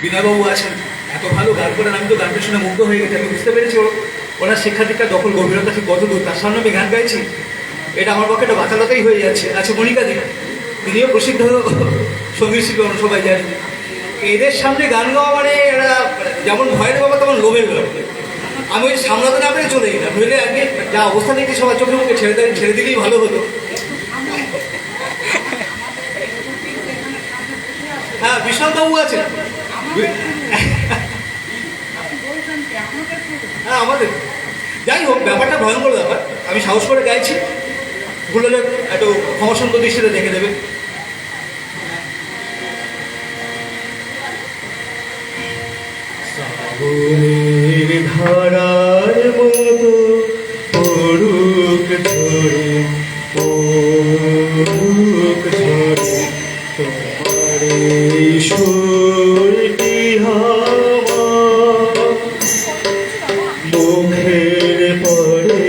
বিনয়বাবু আছেন, এত ভালো গান করেন। আমি তো গানটা শুনে মুগ্ধ হয়ে গেছি। আমি বুঝতে পেরেছি ওনার শিক্ষা দীক্ষা দখল গভীরতা ঠিক কত দূর। তার সামনে আমি গান গাইছি, এটা আমার পক্ষে একটা বাচালতাই হয়ে যাচ্ছে। আচ্ছা, মনিকা দি, তিনিও প্রসিদ্ধ সঙ্গীত শিল্পী, আমরা সবাই জানি। এদের সামনে গান গাওয়া মানে এরা যেমন ভয়ের বাবা তেমন লোভের বাবা। আমি ওই সামলাতে না পেরে চলে গেলাম, নইলে আগে যা অবস্থা দেখছি সবার চোখে মুখে ছেড়ে দিলেই ভালো হতো। হ্যাঁ, বিশালবাবু আছেন। হ্যাঁ, আমাদের যাই হোক, ব্যাপারটা ভয়ঙ্কর ব্যাপার। আমি সাহস করে গাইছি, ভুল হলে একটু ক্ষমাসুন্দর দৃষ্টিতে দেখে দেবে। শ্রাবণের ধারার মতো পড়ুক ঝরে, পড়ুক ঝরে তোমার এই সুরটি হাওয়া, মুখের পরে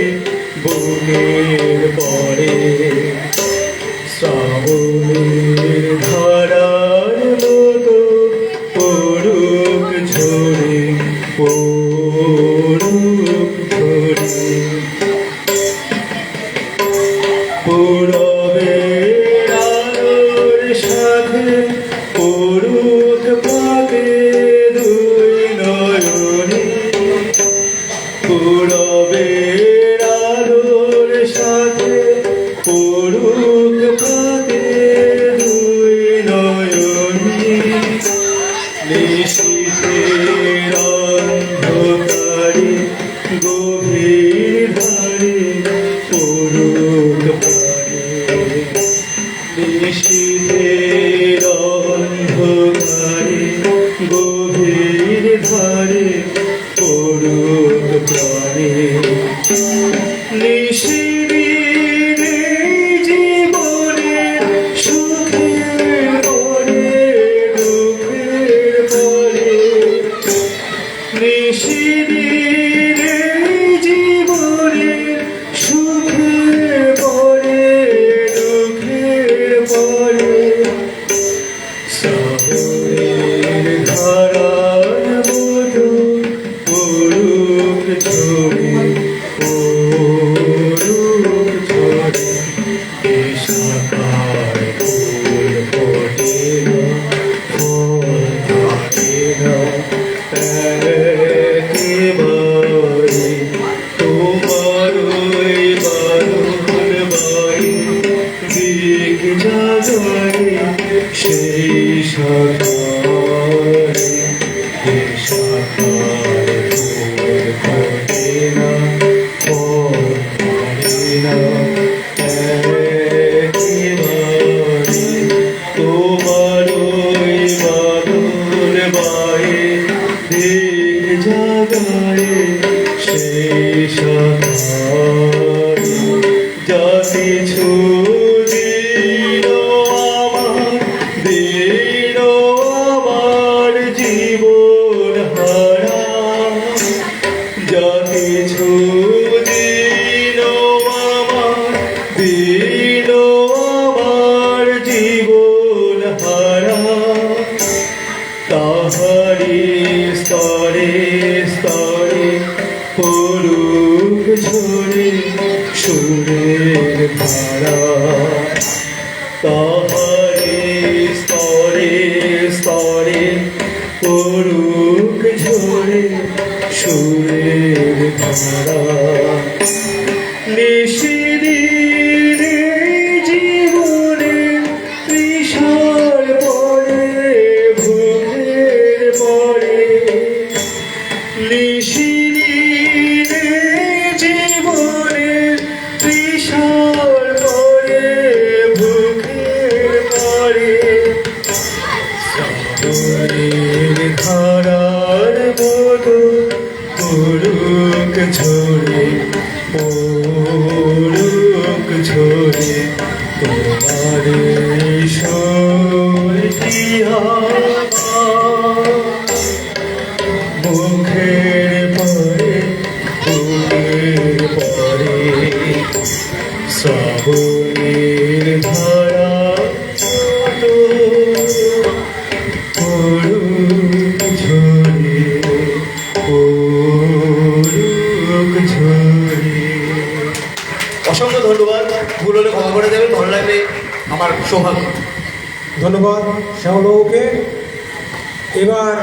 বুকের পরে। শ্রাবণের ধারার মতো পড়ুক ঝরে, পড়ুক ঝরে পূরবের আলোর সাথে পড়ুক পাকে দুই নয়নে। পূরবের আলোর সাথে পড়ুক পাকে দুই নয়নে। নিশীথের অন্ধকারে গভীর ধারে পড়ুক প্রাণে। নিশীথের অন্ধকারে গভীর ধারে পড়ুক প্রাণে। নিশিদিনে জীবনের সুখের পরে দুঃখের পরে। নিশিদিনে জীবনের সুখের পরে দুঃখের পরে। শ্রাবণের ধারার মতো পড়ুক ঝরে, পড়ুক ঝরে। এ শাখার ফুল ফোটে না, ফল ধরে না একেবারে। তোমার ওই বারুণ বাড়ি দিক জাগায় সেই শাখারে। এ শাখার ফুল ফোটে না, ফল ধরে না একেবারে। তোমার ওই বারুণ বাড়ি দিক জাগায় সেই শাখারে। যা কিছু দিল আমার, দিল আমার জীবন হারা। যা কিছু দিল আমার, দিল আমার জীবন হারা। তাহারি স্তরে স্তরে পড়ুক ঝরে সুরের ধারা। তাহারি স্তরে স্তরে পড়ুক ঝরে সুরের ধারা। নিশিদিনে জীবনের তৃষার পরে ভুখের পরে। নিশিদিনে জীবনের তৃষার পরে ভুখের পরে। শ্রাবণের ধারার মতো পড়ুক ঝরে, অসংখ্য ধন্যবাদ। ভুল হলে ক্ষমা করে দেবেন, ভালো লাগলে আমার সৌভাগ্য। ধন্যবাদ শ্যামলবাবুকে। এবার